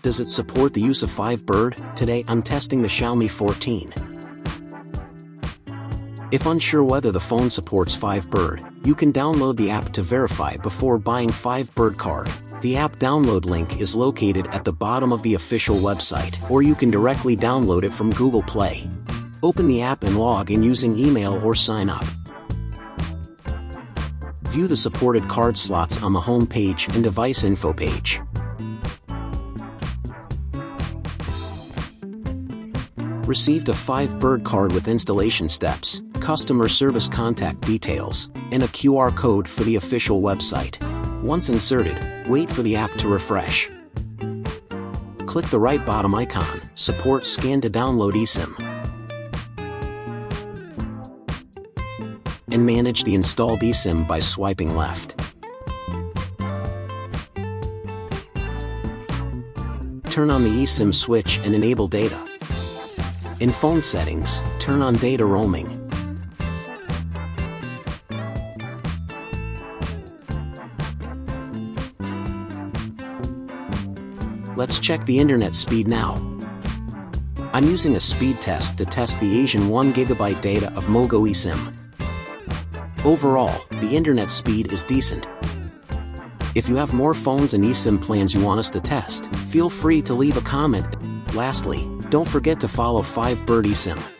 Does it support the use of 5Bird? Today I'm testing the Xiaomi 14. If unsure whether the phone supports 5Bird, you can download the app to verify before buying 5Bird card. The app download link is located at the bottom of the official website, or you can directly download it from Google Play. Open the app and log in using email or sign up. View the supported card slots on the home page and device info page. Received a 5Bird card with installation steps, customer service contact details, and a QR code for the official website. Once inserted, wait for the app to refresh. Click the right bottom icon, Support Scan to download eSIM. And manage the installed eSIM by swiping left. Turn on the eSIM switch and enable data. In phone settings, turn on data roaming. Let's check the internet speed now. I'm using a speed test to test the Asian 1 GB data of Mogo eSIM. Overall, the internet speed is decent. If you have more phones and eSIM plans you want us to test, feel free to leave a comment. Lastly, don't forget to follow 5Bird eSIM.